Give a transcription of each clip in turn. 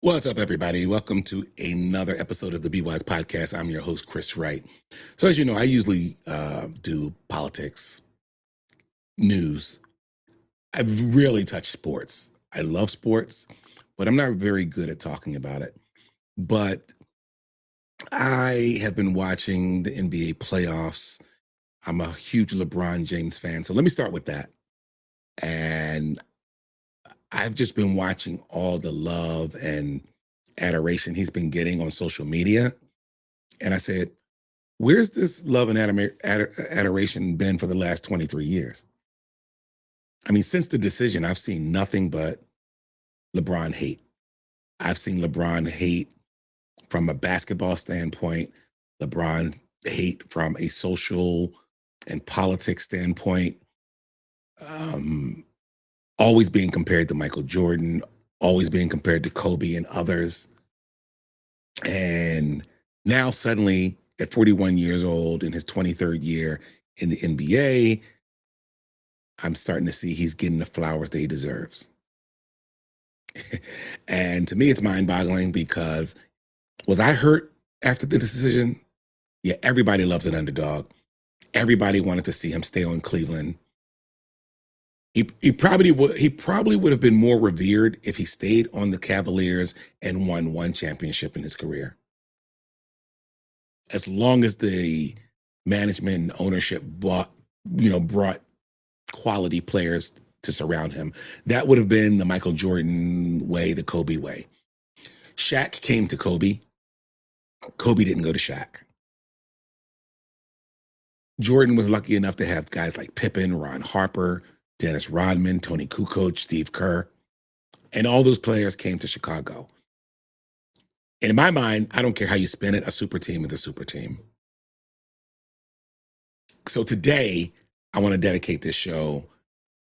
What's up, everybody? Welcome to another episode of the Be Wise podcast. I'm your host, Chris Wright. So, as you know, I usually do politics, news. I really touch sports. I love sports, but I'm not very good at talking about it. But I have been watching the NBA playoffs. I'm a huge LeBron James fan. So, let me start with that. And I've just been watching all the love and adoration he's been getting on social media. And I said, where's this love and adoration been for the last 23 years? I mean, since the decision, I've seen nothing but LeBron hate. I've seen LeBron hate from a basketball standpoint, LeBron hate from a social and politics standpoint, always being compared to Michael Jordan, always being compared to Kobe and others. And now suddenly at 41 years old in his 23rd year in the NBA, I'm starting to see he's getting the flowers that he deserves. And to me, it's mind-boggling because was I hurt after the decision? Yeah, everybody loves an underdog. Everybody wanted to see him stay on Cleveland. He probably would have been more revered if he stayed on the Cavaliers and won one championship in his career. As long as the management and ownership brought quality players to surround him, that would have been the Michael Jordan way, the Kobe way. Shaq came to Kobe. Kobe didn't go to Shaq. Jordan was lucky enough to have guys like Pippen, Ron Harper, Dennis Rodman, Tony Kukoc, Steve Kerr, and all those players came to Chicago. And in my mind, I don't care how you spin it, a super team is a super team. So today, I want to dedicate this show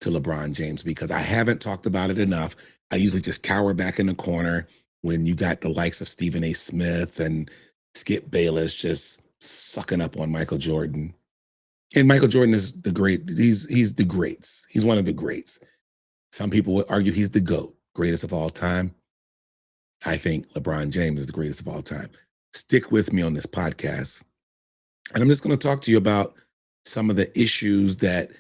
to LeBron James because I haven't talked about it enough. I usually just cower back in the corner when you got the likes of Stephen A. Smith and Skip Bayless just sucking up on Michael Jordan. And Michael Jordan is the great, he's the greats. He's one of the greats. Some people would argue he's the GOAT, greatest of all time. I think LeBron James is the greatest of all time. Stick with me on this podcast. And I'm just going to talk to you about some of the issues that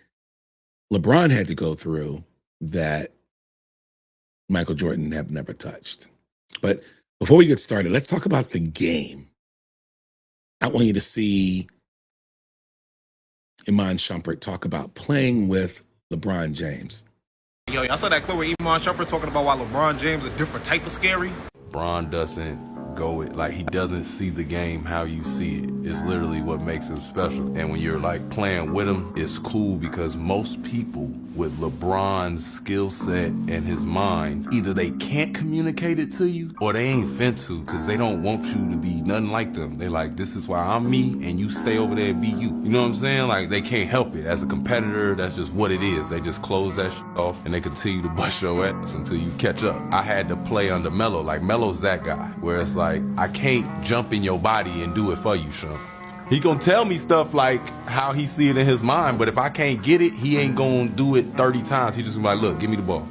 LeBron had to go through that Michael Jordan have never touched. But before we get started, let's talk about the game. I want you to see Iman Shumpert talk about playing with LeBron James. Yo, I saw that clip where Iman Shumpert talking about why LeBron James a different type of scary. LeBron doesn't go it like he doesn't see the game how you see it. It's literally what makes him special. And when you're like playing with him, it's cool because most people with LeBron's skill set and his mind, either they can't communicate it to you or they ain't fin to because they don't want you to be nothing like them. They like, this is why I'm me and you stay over there and be you. You know what I'm saying? Like they can't help it. As a competitor, that's just what it is. They just close that shit off and they continue to bust your ass until you catch up. I had to play under Melo. Like Melo's that guy where it's like, I can't jump in your body and do it for you, Sean. He gonna tell me stuff like how he see it in his mind, but if I can't get it, he ain't gonna do it 30 times. He just gonna be like, look, give me the ball.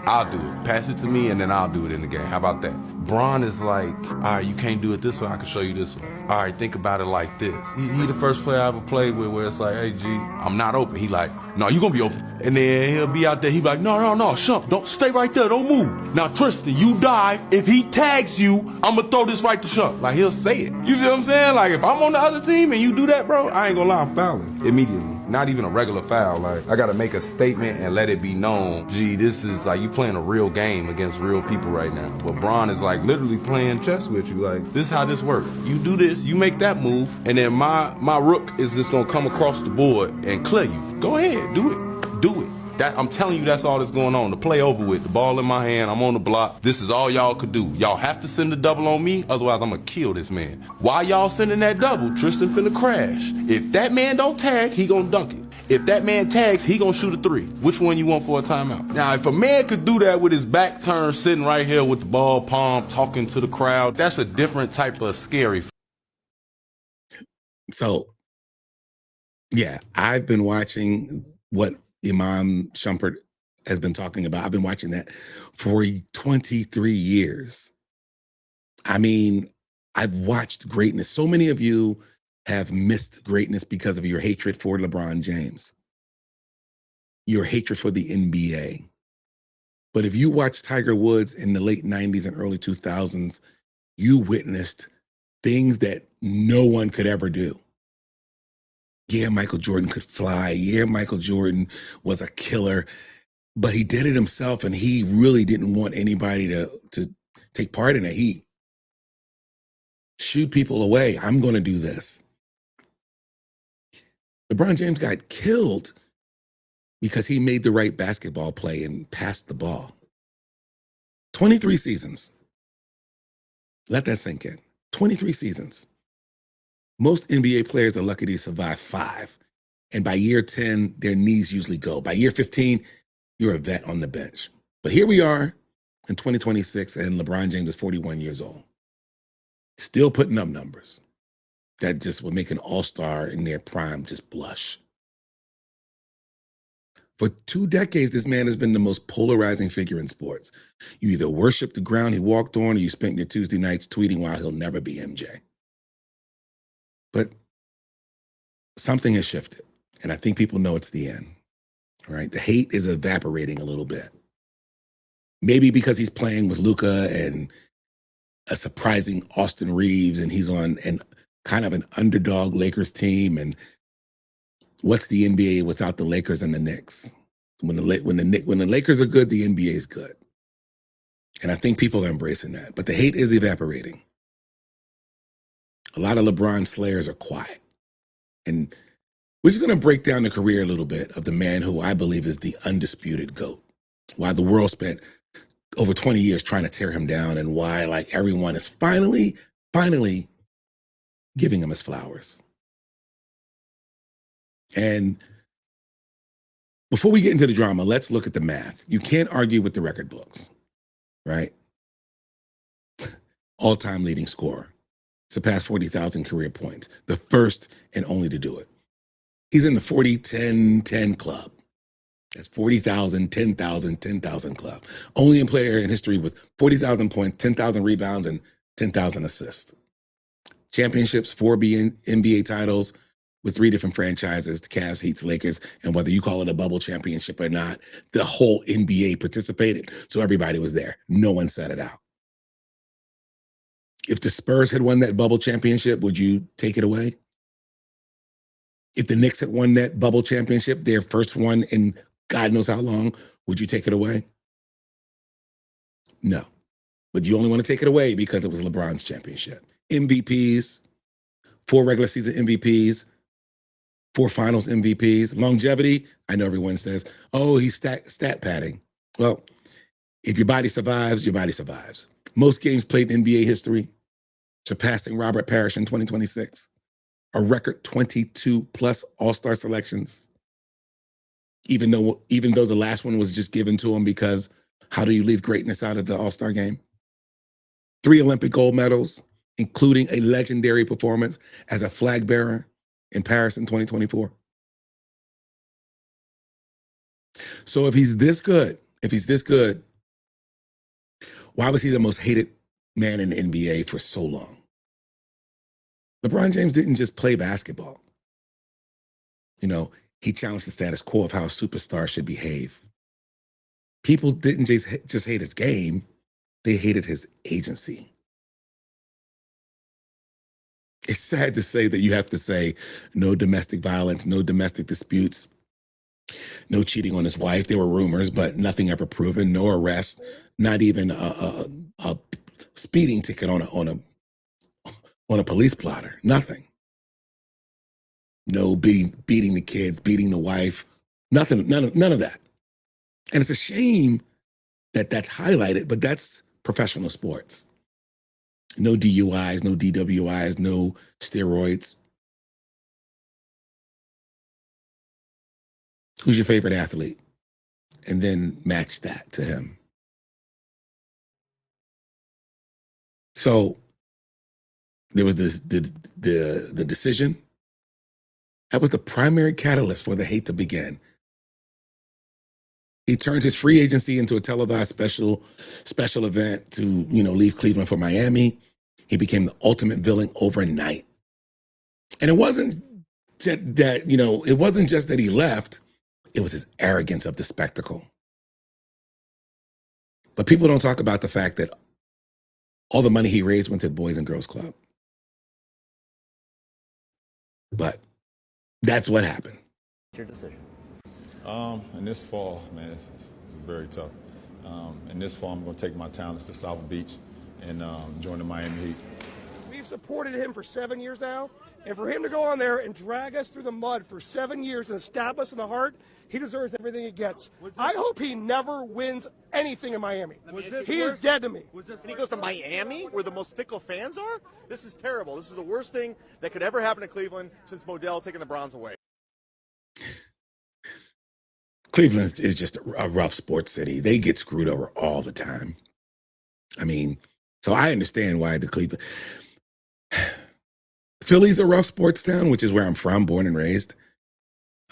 I'll do it. Pass it to me, and then I'll do it in the game. How about that? Bron is like, all right, you can't do it this way. I can show you this way. All right, think about it like this. He the first player I ever played with where it's like, hey, G, I'm not open. He like, no, you gonna be open. And then he'll be out there. He be like, no, Shump, don't stay right there. Don't move. Now, Tristan, you dive. If he tags you, I'm gonna throw this right to Shump. Like, he'll say it. You see what I'm saying? Like, if I'm on the other team and you do that, bro, I ain't gonna lie, I'm fouling immediately. Not even a regular foul. Like, I gotta make a statement and let it be known. Gee, this is like you playing a real game against real people right now. But Bron is like literally playing chess with you. Like, this is how this works. You do this, you make that move, and then my rook is just gonna come across the board and clear you. Go ahead, do it. Do it. That, I'm telling you, that's all that's going on. The play over with, the ball in my hand, I'm on the block. This is all y'all could do. Y'all have to send a double on me, otherwise I'm gonna kill this man. While y'all sending that double, Tristan finna crash. If that man don't tag, he gonna dunk it. If that man tags, he gonna shoot a three. Which one you want for a timeout? Now, if a man could do that with his back turned, sitting right here with the ball palm, talking to the crowd, that's a different type of scary. So, yeah, I've been watching what Imam Shumpert has been talking about. I've been watching that for 23 years. I mean, I've watched greatness. So many of you have missed greatness because of your hatred for LeBron James, your hatred for the NBA. But if you watch Tiger Woods in the late 90s and early 2000s, you witnessed things that no one could ever do. Yeah, Michael Jordan could fly. Yeah, Michael Jordan was a killer, but he did it himself, and he really didn't want anybody to take part in it. He shoot people away. I'm going to do this. LeBron James got killed because he made the right basketball play and passed the ball. 23 seasons. Let that sink in. 23 seasons. Most NBA players are lucky to survive 5. And by year 10, their knees usually go. By year 15, you're a vet on the bench. But here we are in 2026, and LeBron James is 41 years old. Still putting up numbers that just would make an all-star in their prime just blush. For 2 decades, this man has been the most polarizing figure in sports. You either worship the ground he walked on, or you spent your Tuesday nights tweeting why he'll never be MJ. But something has shifted, and I think people know it's the end. All right, the hate is evaporating a little bit. Maybe because he's playing with Luka and a surprising Austin Reeves, and he's on kind of an underdog Lakers team. And what's the NBA without the Lakers and the Knicks? When the Lakers are good, the NBA is good. And I think people are embracing that. But the hate is evaporating. A lot of LeBron slayers are quiet. And we're just going to break down the career a little bit of the man who I believe is the undisputed GOAT. Why the world spent over 20 years trying to tear him down, and why like everyone is finally giving him his flowers. And before we get into the drama, let's look at the math. You can't argue with the record books, right? All-time leading scorer, surpassed 40,000 career points, the first and only to do it. He's in the 40-10-10 club. That's 40,000, 10,000, 10,000 club. Only player in history with 40,000 points, 10,000 rebounds, and 10,000 assists. Championships, 4 NBA titles with 3 different franchises, the Cavs, Heat, Lakers, and whether you call it a bubble championship or not, the whole NBA participated, so everybody was there. No one set it out. If the Spurs had won that bubble championship, would you take it away? If the Knicks had won that bubble championship, their first one in God knows how long, would you take it away? No. But you only want to take it away because it was LeBron's championship. MVPs, 4 regular season MVPs, 4 finals MVPs. Longevity, I know everyone says, oh, he's stat padding. Well, if your body survives, your body survives. Most games played in NBA history, surpassing Robert Parrish in 2026. A record 22 plus All-Star selections. Even though the last one was just given to him because how do you leave greatness out of the All-Star game? 3 Olympic gold medals, including a legendary performance as a flag bearer in Paris in 2024. So if he's this good, why was he the most hated man in the NBA for so long? LeBron James didn't just play basketball. You know, he challenged the status quo of how a superstar should behave. People didn't just hate his game, they hated his agency. It's sad to say that you have to say no domestic violence, no domestic disputes, no cheating on his wife. There were rumors, but nothing ever proven, no arrest, not even a speeding ticket on a police blotter, nothing. No beating the kids, beating the wife, nothing, none of that. And it's a shame that that's highlighted, but that's professional sports. No DUIs, no DWIs, no steroids. Who's your favorite athlete? And then match that to him. So there was the decision. That was the primary catalyst for the hate to begin. He turned his free agency into a televised special event to, leave Cleveland for Miami. He became the ultimate villain overnight. And it wasn't that, it wasn't just that he left, it was his arrogance of the spectacle. But people don't talk about the fact that all the money he raised went to the Boys and Girls Club. But that's what happened. Your decision. In this fall, man, this is very tough. In this fall, I'm going to take my talents to South Beach and join the Miami Heat. We've supported him for 7 years now, and for him to go on there and drag us through the mud for 7 years and stab us in the heart, he deserves everything he gets. I hope he never wins anything in Miami. He is dead to me. And he goes to Miami, where the most fickle fans are? This is terrible. This is the worst thing that could ever happen to Cleveland since Modell taking the Browns away. Cleveland is just a rough sports city. They get screwed over all the time. I mean, so I understand why the Cleveland... Philly's a rough sports town, which is where I'm from, born and raised.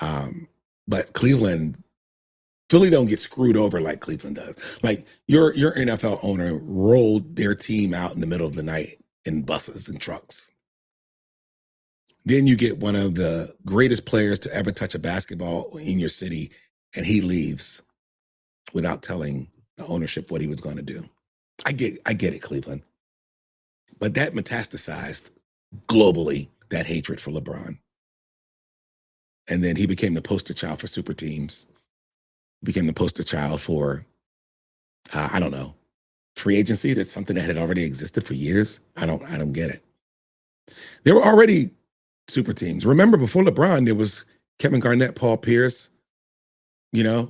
But Philly don't get screwed over like Cleveland does. Like your NFL owner rolled their team out in the middle of the night in buses and trucks. Then you get one of the greatest players to ever touch a basketball in your city, and he leaves without telling the ownership what he was going to do. I get it, Cleveland. But that metastasized globally, that hatred for LeBron. And then he became the poster child for super teams. Became the poster child for, I don't know, free agency. That's something that had already existed for years. I don't get it. There were already super teams. Remember, before LeBron, there was Kevin Garnett, Paul Pierce. I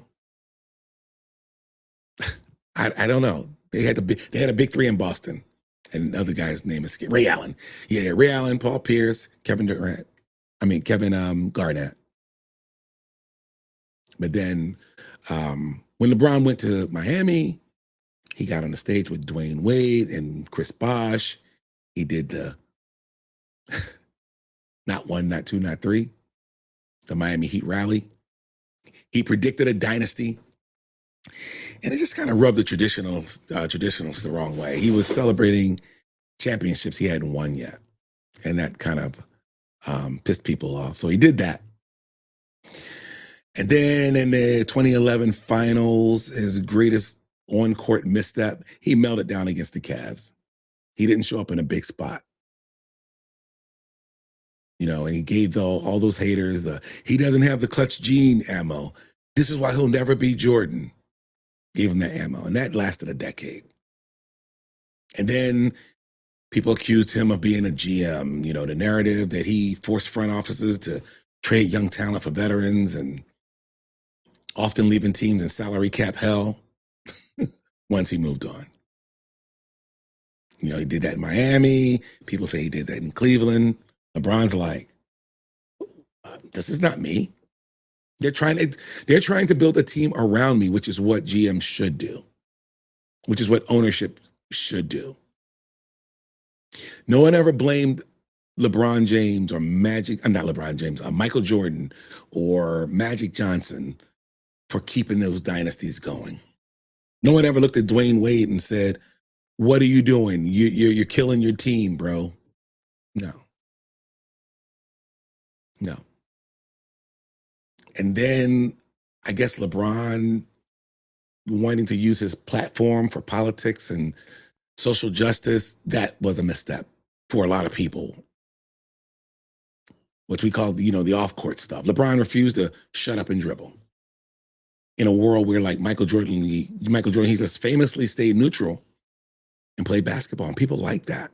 don't know. They had a big three in Boston, and the other guy's name is Ray Allen. Yeah, Ray Allen, Paul Pierce, Kevin Garnett. But then when LeBron went to Miami, he got on the stage with Dwayne Wade and Chris Bosh. He did the not one, not two, not three, the Miami Heat rally. He predicted a dynasty. And it just kind of rubbed the traditionalists the wrong way. He was celebrating championships he hadn't won yet. And that kind of pissed people off. So he did that. And then in the 2011 finals, his greatest on-court misstep, he melted down against the Cavs. He didn't show up in a big spot. And he gave all those haters he doesn't have the clutch gene ammo. This is why he'll never be Jordan. Gave him that ammo, and that lasted a decade. And then people accused him of being a GM, the narrative that he forced front offices to trade young talent for veterans and often leaving teams in salary cap hell once he moved on. He did that in Miami. People say he did that in Cleveland. LeBron's like, this is not me. They're trying to build a team around me, which is what GM should do, which is what ownership should do. No one ever blamed LeBron James or Michael Jordan or Magic Johnson for keeping those dynasties going. No one ever looked at Dwayne Wade and said, "What are you doing? You're killing your team, bro." No. And then I guess LeBron wanting to use his platform for politics and social justice, that was a misstep for a lot of people. What we call, the off-court stuff. LeBron refused to shut up and dribble. In a world where, like Michael Jordan, he just famously stayed neutral and played basketball, and people like that.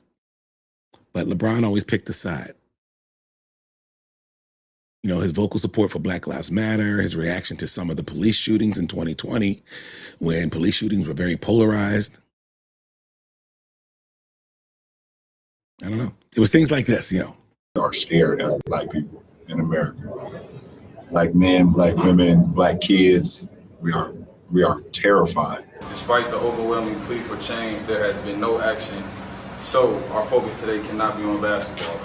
But LeBron always picked a side. His vocal support for Black Lives Matter, his reaction to some of the police shootings in 2020, when police shootings were very polarized. I don't know. It was things like this, Are scared as Black people in America. Black men, Black women, Black kids, we are terrified. Despite the overwhelming plea for change, there has been no action. So our focus today cannot be on basketball.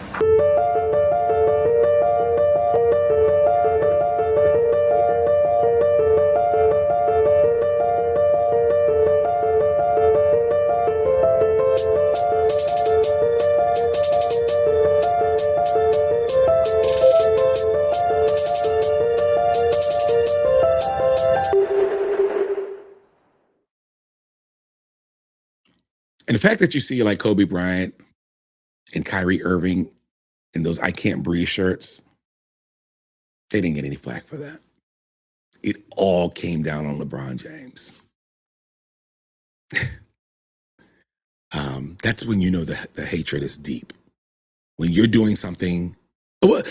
And the fact that you see like Kobe Bryant and Kyrie Irving in those I Can't Breathe shirts, they didn't get any flack for that. It all came down on LeBron James. That's when you know the hatred is deep. When you're doing something, but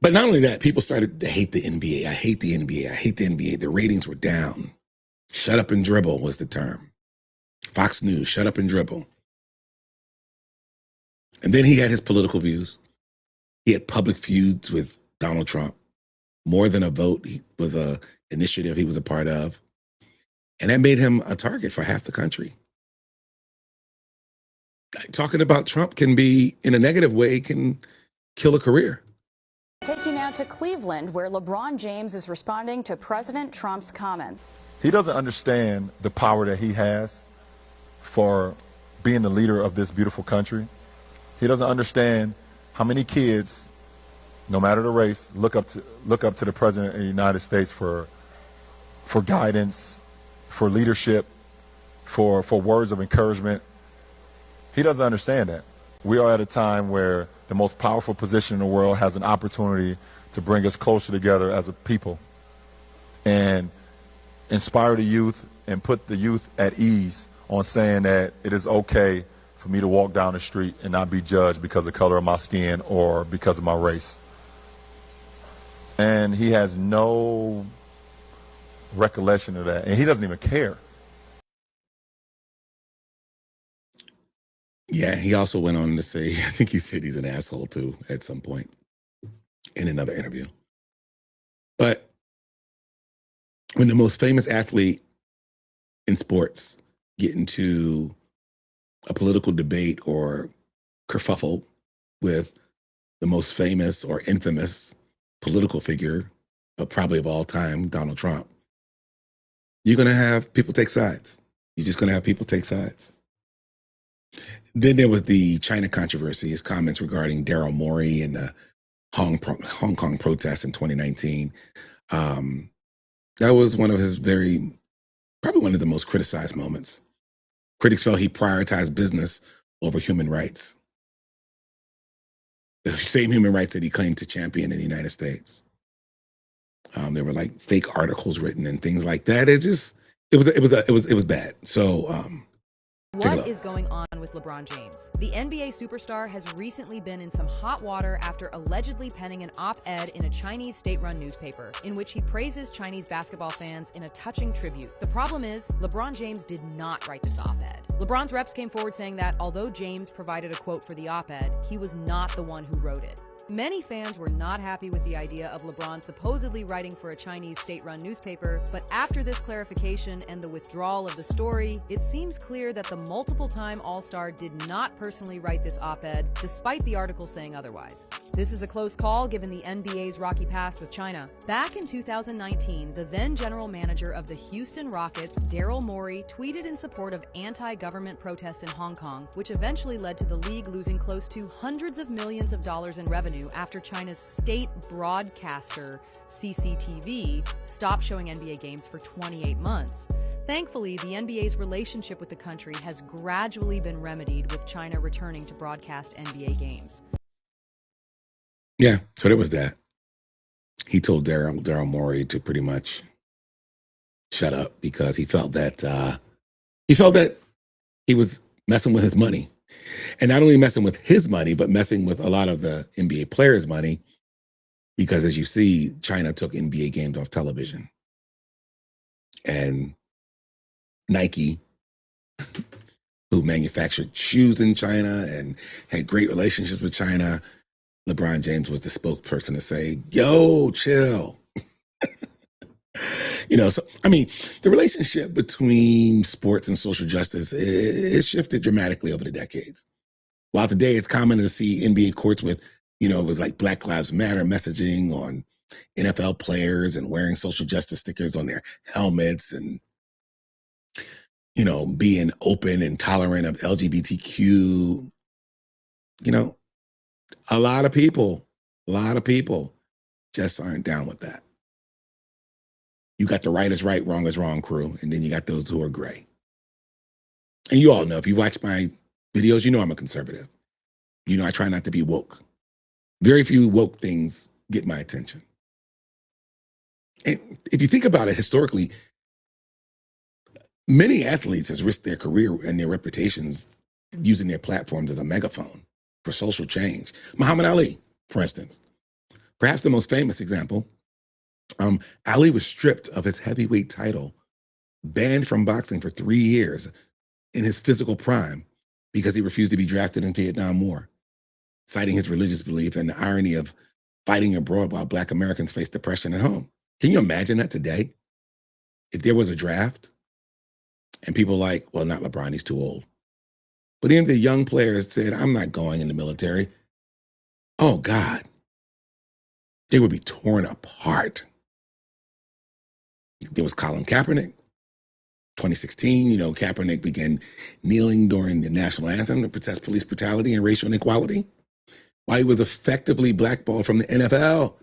not only that, people started to hate the NBA. I hate the NBA. I hate the NBA. The ratings were down. Shut up and dribble was the term. Fox News, shut up and dribble. And then he had his political views. He had public feuds with Donald Trump. More Than a Vote was a initiative he was a part of. And that made him a target for half the country. Talking about Trump can be, in a negative way, can kill a career. Take you now to Cleveland, where LeBron James is responding to President Trump's comments. He doesn't understand the power that he has for being the leader of this beautiful country. He doesn't understand how many kids, no matter the race, look up to the President of the United States for guidance, for leadership, for words of encouragement. He doesn't understand that. We are at a time where the most powerful position in the world has an opportunity to bring us closer together as a people and inspire the youth and put the youth at ease on saying that it is okay for me to walk down the street and not be judged because of the color of my skin or because of my race. And he has no recollection of that, and he doesn't even care. Yeah, he also went on to say, I think he said he's an asshole too at some point in another interview. But when the most famous athlete in sports get into a political debate or kerfuffle with the most famous or infamous political figure, probably of all time, Donald Trump, you're going to have people take sides. You're just going to have people take sides. Then there was the China controversy, his comments regarding Daryl Morey and the Hong Kong protests in 2019. That was one of his probably one of the most criticized moments. Critics felt he prioritized business over human rights. The same human rights that he claimed to champion in the United States. There were like fake articles written and things like that. It was bad. So what is going on with LeBron James? The NBA superstar has recently been in some hot water after allegedly penning an op-ed in a Chinese state-run newspaper, in which he praises Chinese basketball fans in a touching tribute. The problem is, LeBron James did not write this op-ed. LeBron's reps came forward saying that although James provided a quote for the op-ed, he was not the one who wrote it. Many fans were not happy with the idea of LeBron supposedly writing for a Chinese state-run newspaper, but after this clarification and the withdrawal of the story, it seems clear that the multiple-time All-Star did not personally write this op-ed, despite the article saying otherwise. This is a close call given the NBA's rocky past with China. Back in 2019, the then general manager of the Houston Rockets, Daryl Morey, tweeted in support of anti-government protests in Hong Kong, which eventually led to the league losing close to hundreds of millions of dollars in revenue after China's state broadcaster, CCTV, stopped showing NBA games for 28 months. Thankfully, the NBA's relationship with the country has gradually been remedied, with China returning to broadcast NBA games. yeah, so there was that. He told Daryl Morey to pretty much shut up because he felt that he was messing with his money. And not only messing with his money, but messing with a lot of the NBA players' money, because as you see, China took NBA games off television. And Nike, who manufactured shoes in China and had great relationships with China, LeBron James was the spokesperson to say, yo, chill. So, I mean, the relationship between sports and social justice is shifted dramatically over the decades. While today it's common to see NBA courts with, it was like Black Lives Matter messaging on NFL players and wearing social justice stickers on their helmets and, being open and tolerant of LGBTQ, a lot of people just aren't down with that. You got the right is right, wrong is wrong crew, and then you got those who are gray. And you all know, if you watch my videos. You know I'm a conservative. You know I try not to be woke. Very few woke things get my attention. And if you think about it historically, many athletes has risked their career and their reputations using their platforms as a megaphone for social change. Muhammad Ali, for instance, perhaps the most famous example. Ali was stripped of his heavyweight title, banned from boxing for 3 years in his physical prime because he refused to be drafted in Vietnam War, citing his religious belief and the irony of fighting abroad while Black Americans face depression at home. Can you imagine that today? If there was a draft and people like, well, not LeBron, he's too old. But even the young players said, I'm not going in the military. Oh, God. They would be torn apart. There was Colin Kaepernick. 2016, Kaepernick began kneeling during the national anthem to protest police brutality and racial inequality, while he was effectively blackballed from the NFL.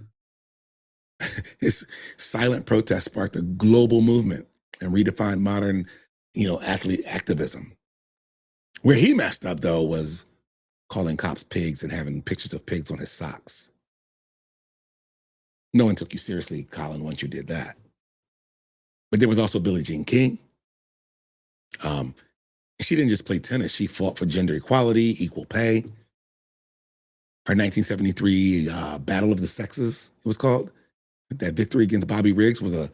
His silent protest sparked a global movement and redefined modern, athlete activism. Where he messed up, though, was calling cops pigs and having pictures of pigs on his socks. No one took you seriously, Colin, once you did that. But there was also Billie Jean King. She didn't just play tennis. She fought for gender equality, equal pay. Her 1973 Battle of the Sexes, it was called. That victory against Bobby Riggs was a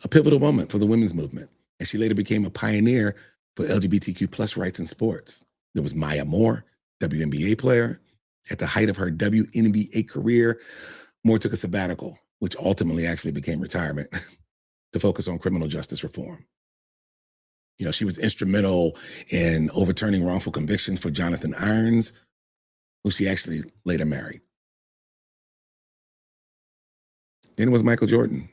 pivotal moment for the women's movement. And she later became a pioneer for LGBTQ plus rights in sports. There was Maya Moore, WNBA player. At the height of her WNBA career, Moore took a sabbatical, which ultimately actually became retirement, to focus on criminal justice reform. She was instrumental in overturning wrongful convictions for Jonathan Irons, who she actually later married. Then it was Michael Jordan.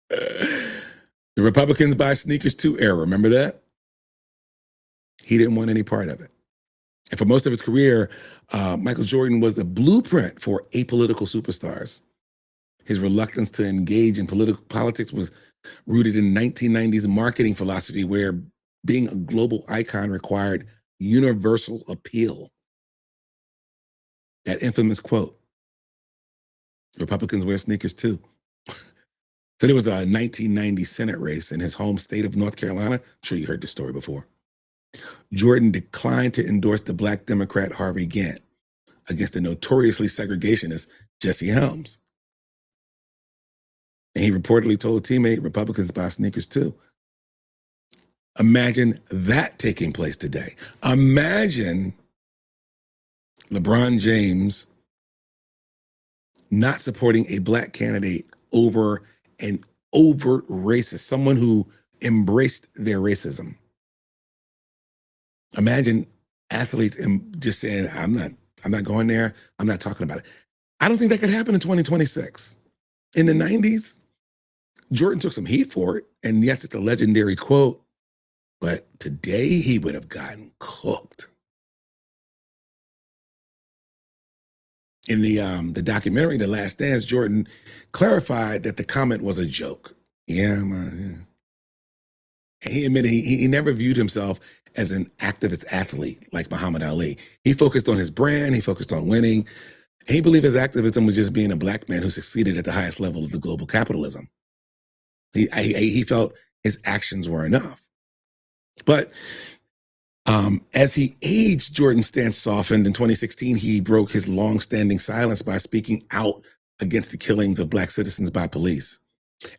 The Republicans buy sneakers too era, remember that? He didn't want any part of it. And for most of his career, Michael Jordan was the blueprint for apolitical superstars. His reluctance to engage in politics was rooted in 1990s marketing philosophy where being a global icon required universal appeal. That infamous quote, Republicans wear sneakers too. So there was a 1990 Senate race in his home state of North Carolina. I'm sure you heard this story before. Jordan declined to endorse the Black Democrat Harvey Gantt against the notoriously segregationist Jesse Helms. And he reportedly told a teammate, Republicans buy sneakers too. Imagine that taking place today. Imagine LeBron James not supporting a Black candidate over an overt racist, someone who embraced their racism. Imagine athletes just saying, I'm not going there. I'm not talking about it. I don't think that could happen in 2026. In the 90s, Jordan took some heat for it. And yes, it's a legendary quote, but today he would have gotten cooked. In the documentary, The Last Dance, Jordan clarified that the comment was a joke. Yeah. And he admitted he never viewed himself as an activist athlete like Muhammad Ali. He focused on his brand. He focused on winning. He believed his activism was just being a Black man who succeeded at the highest level of the global capitalism. He felt his actions were enough. But as he aged, Jordan's stance softened. In 2016, he broke his long-standing silence by speaking out against the killings of Black citizens by police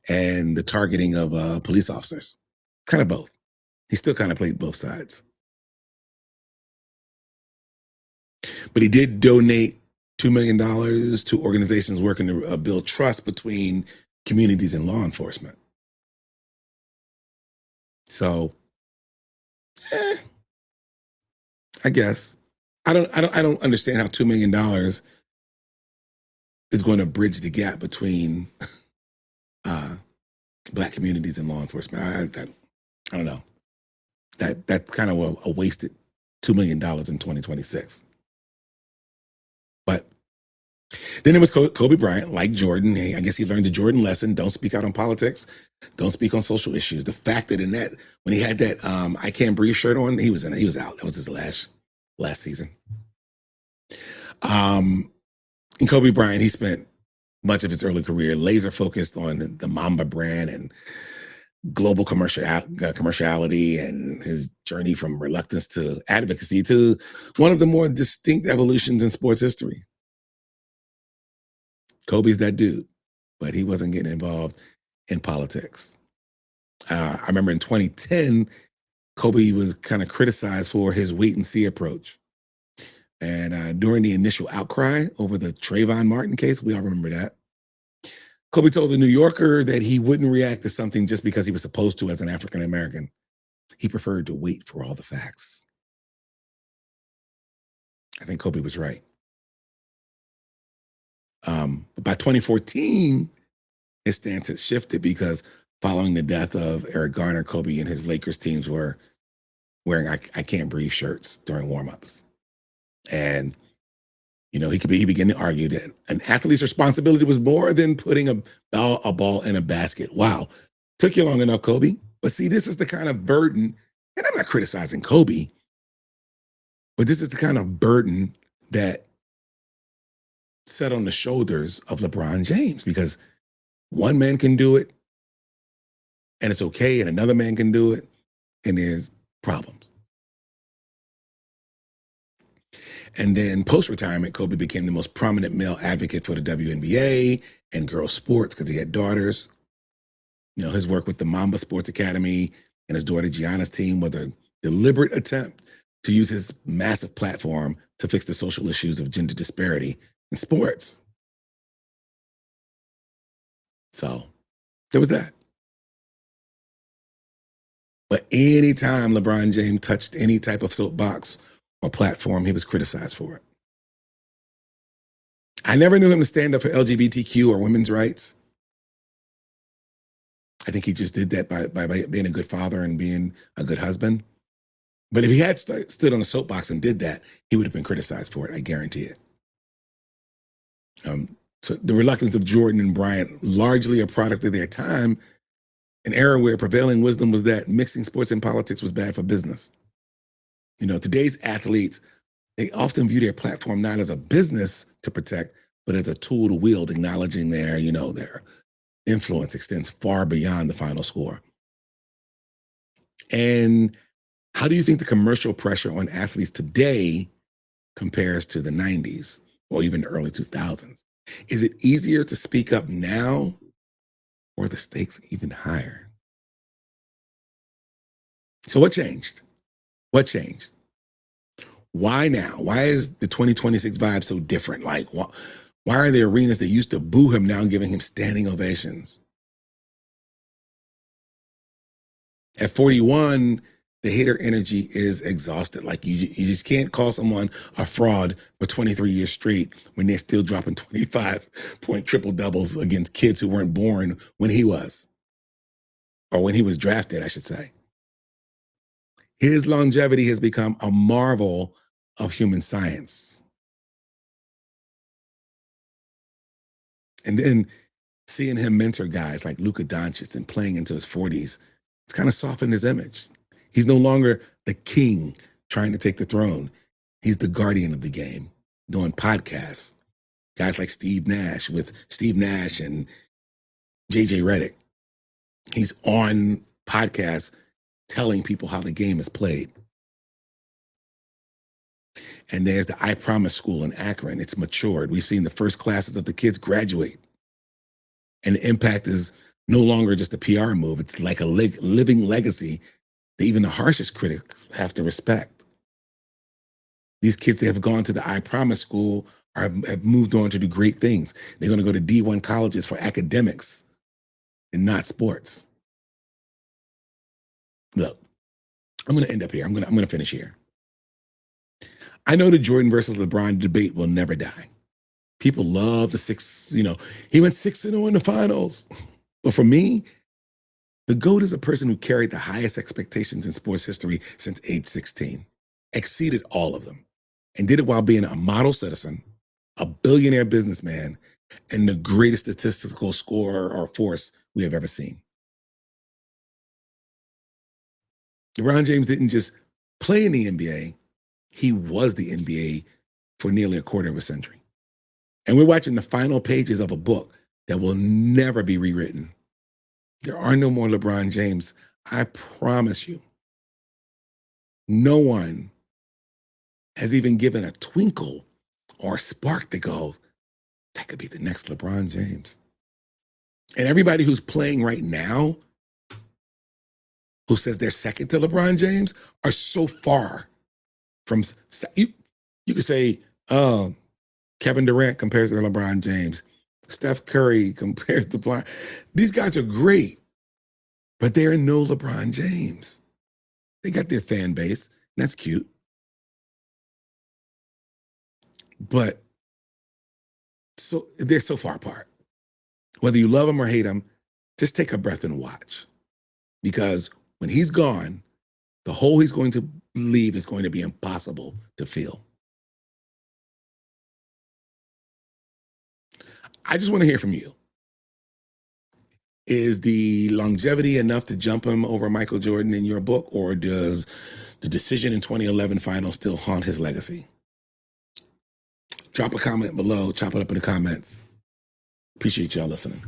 and the targeting of police officers. Kind of both. He still kind of played both sides. But he did donate $2 million to organizations working to build trust between communities and law enforcement. So, I guess I don't understand how $2 million is going to bridge the gap between Black communities and law enforcement. I don't know. That's kind of a wasted $2 million in 2026. But Then there was Kobe Bryant, like Jordan. I guess he learned the Jordan lesson: don't speak out on politics, don't speak on social issues. The fact that when he had that "I Can't Breathe" shirt on, he was out. That was his last season. And Kobe Bryant, he spent much of his early career laser focused on the Mamba brand and global commerciality, and his journey from reluctance to advocacy to one of the more distinct evolutions in sports history. Kobe's that dude, but he wasn't getting involved in politics. I remember in 2010, Kobe was kind of criticized for his wait and see approach. And during the initial outcry over the Trayvon Martin case, we all remember that, Kobe told the New Yorker that he wouldn't react to something just because he was supposed to as an African American. He preferred to wait for all the facts. I think Kobe was right. But by 2014, his stance had shifted because following the death of Eric Garner, Kobe and his Lakers teams were wearing I Can't Breathe shirts during warmups. And he began to argue that an athlete's responsibility was more than putting a ball in a basket. Wow. Took you long enough, Kobe. But see, this is the kind of burden, and I'm not criticizing Kobe, but this is the kind of burden that set on the shoulders of LeBron James, because one man can do it and it's okay, and another man can do it and there's problems. And then post-retirement, Kobe became the most prominent male advocate for the WNBA and girls sports because he had daughters. His work with the Mamba Sports Academy and his daughter Gianna's team was a deliberate attempt to use his massive platform to fix the social issues of gender disparity in sports. So there was that. But anytime LeBron James touched any type of soapbox or platform, he was criticized for it. I never knew him to stand up for LGBTQ or women's rights. I think he just did that by being a good father and being a good husband. But if he had stood on a soapbox and did that, he would have been criticized for it, I guarantee it. So the reluctance of Jordan and Bryant, largely a product of their time, an era where prevailing wisdom was that mixing sports and politics was bad for business. Today's athletes, they often view their platform not as a business to protect, but as a tool to wield, acknowledging their influence extends far beyond the final score. And how do you think the commercial pressure on athletes today compares to the 90s or even the early 2000s? Is it easier to speak up now, or are the stakes even higher? So what changed? What changed? Why now? Why is the 2026 vibe so different? Like, why are there arenas that used to boo him now giving him standing ovations? At 41, the hater energy is exhausted. Like, you just can't call someone a fraud for 23 years straight when they're still dropping 25-point triple doubles against kids who weren't born when he was, or when he was drafted, I should say. His longevity has become a marvel of human science. And then seeing him mentor guys like Luka Doncic and playing into his 40s, it's kind of softened his image. He's no longer the king trying to take the throne. He's the guardian of the game, doing podcasts. Guys like Steve Nash and JJ Redick. He's on podcasts telling people how the game is played. And there's the I Promise School in Akron. It's matured. We've seen the first classes of the kids graduate. And the impact is no longer just a PR move. It's like a living legacy that even the harshest critics have to respect. These kids that have gone to the I Promise School have moved on to do great things. They're going to go to D1 colleges for academics and not sports. Look, I'm going to end up here. I'm going to finish here. I know the Jordan versus LeBron debate will never die. People love the he went 6-0 in the finals. But for me, the GOAT is a person who carried the highest expectations in sports history since age 16, exceeded all of them, and did it while being a model citizen, a billionaire businessman, and the greatest statistical scorer or force we have ever seen. LeBron James didn't just play in the NBA, he was the NBA for nearly a quarter of a century. And we're watching the final pages of a book that will never be rewritten. There are no more LeBron James. I promise you. No one has even given a twinkle or a spark to go, that could be the next LeBron James. And everybody who's playing right now, who says they're second to LeBron James, are so far from, you could say, Kevin Durant compares to LeBron James. Steph Curry compares to LeBron. These guys are great, but they are no LeBron James. They got their fan base, and that's cute. But so they're so far apart. Whether you love them or hate them, just take a breath and watch. Because when he's gone, the hole he's going to leave is going to be impossible to fill. I just want to hear from you. Is the longevity enough to jump him over Michael Jordan in your book, or does the decision in 2011 final still haunt his legacy? Drop a comment below, chop it up in the comments. Appreciate y'all listening.